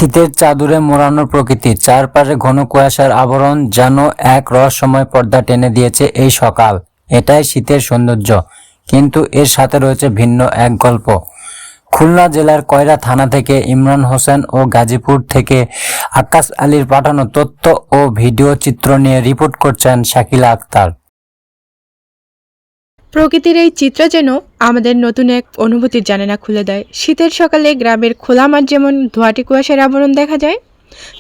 শীতের চাদরে মোড়ানো প্রকৃতি, চারপাশে ঘন কুয়াশার আবরণ যেন এক রহস্যময় পর্দা টেনে দিয়েছে এই সকাল। এটাই শীতের সৌন্দর্য, কিন্তু এর সাথে রয়েছে ভিন্ন এক গল্প। খুলনা জেলার কয়রা থানা থেকে ইমরান হোসেন ও গাজীপুর থেকে আকাশ আলীর পাঠানো তথ্য ও ভিডিও চিত্র নিয়ে রিপোর্ট করছেন শাকিলা আক্তার। প্রকৃতির এই চিত্র যেন আমাদের নতুন এক অনুভূতির জানালা খুলে দেয়। শীতের সকালে গ্রামের খোলা মাঠ যেমন ধোঁয়াটে কুয়াশার আবরণ দেখা যায়,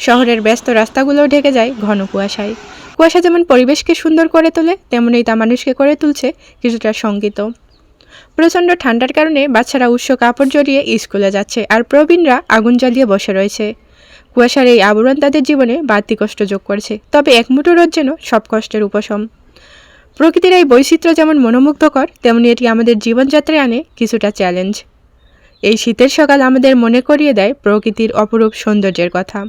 শহরের ব্যস্ত রাস্তাগুলোও ঢেকে যায় ঘন কুয়াশায়। কুয়াশা যেমন পরিবেশকে সুন্দর করে তোলে, তেমনই তা মানুষকে করে তুলছে কিছুটা শঙ্কিত। প্রচণ্ড ঠান্ডার কারণে বাচ্চারা উষ্ণ কাপড় জড়িয়ে স্কুলে যাচ্ছে, আর প্রবীণরা আগুন জ্বালিয়ে বসে রয়েছে। কুয়াশার এই আবরণ তাদের জীবনে বাড়তি কষ্ট যোগ করছে, তবে এক মুঠো রোদ যেন সব কষ্টের উপশম। প্রকৃতির এই বৈচিত্র্য যেমন মনোমুগ্ধকর, তেমনি এটি আমাদের জীবনযাত্রায় আনে কিছুটা চ্যালেঞ্জ। এই শীতের সকাল আমাদের মনে করিয়ে দেয় প্রকৃতির অপরূপ সৌন্দর্যের কথা।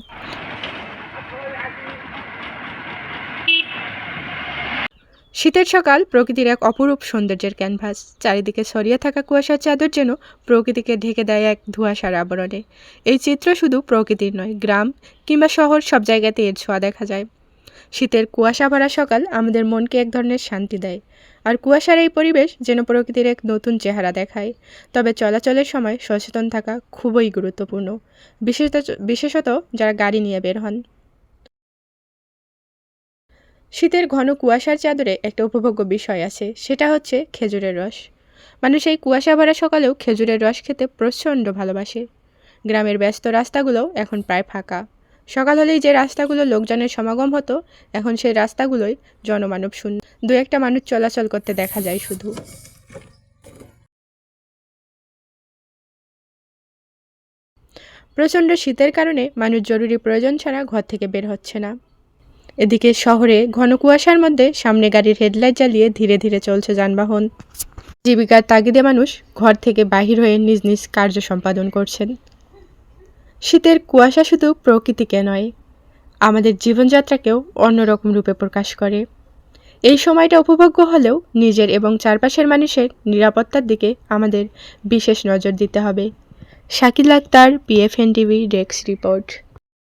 শীতের সকাল প্রকৃতির এক অপরূপ সৌন্দর্যের ক্যানভাস। চারিদিকে ছড়িয়ে থাকা কুয়াশার চাদর যেন প্রকৃতিকে ঢেকে দেয় এক ধোঁয়াশার আবরণে। এই চিত্র শুধু প্রকৃতির নয়, গ্রাম কিংবা শহর সব জায়গাতে এর ছোঁয়া দেখা যায়। শীতের কুয়াশা ভরা সকাল আমাদের মনকে এক ধরনের শান্তি দেয়, আর কুয়াশার এই পরিবেশ যেন প্রকৃতির এক নতুন চেহারা দেখায়। তবে চলাচলের সময় সচেতন থাকা খুবই গুরুত্বপূর্ণ, বিশেষত যারা গাড়ি নিয়ে বের হন। শীতের ঘন কুয়াশার চাদরে একটা উপভোগ্য বিষয় আছে, সেটা হচ্ছে খেজুরের রস। মানুষ এই কুয়াশা ভরা সকালেও খেজুরের রস খেতে প্রচণ্ড ভালোবাসে। গ্রামের ব্যস্ত রাস্তাগুলোও এখন প্রায় ফাঁকা। সকাল হলেই যে রাস্তাগুলো লোকজনের সমাগম হতো, এখন সেই রাস্তাগুলোই জনমানব শূন্য। দু একটা মানুষ চলাচল করতে দেখা যায় শুধু। প্রচণ্ড শীতের কারণে মানুষ জরুরি প্রয়োজন ছাড়া ঘর থেকে বের হচ্ছে না। এদিকে শহরে ঘন কুয়াশার মধ্যে সামনে গাড়ির হেডলাইট জ্বালিয়ে ধীরে ধীরে চলছে যানবাহন। জীবিকার তাগিদে মানুষ ঘর থেকে বাহির হয়ে নিজ নিজ কার্য সম্পাদন করছেন। শীতের কুয়াশা শুধু প্রকৃতিকে নয়, আমাদের জীবনযাত্রাকেও অন্যরকম রূপে প্রকাশ করে। এই সময়টা উপভোগ্য হলেও নিজের এবং চারপাশের মানুষের নিরাপত্তার দিকে আমাদের বিশেষ নজর দিতে হবে। Shakila Akter, PFN TV desk report.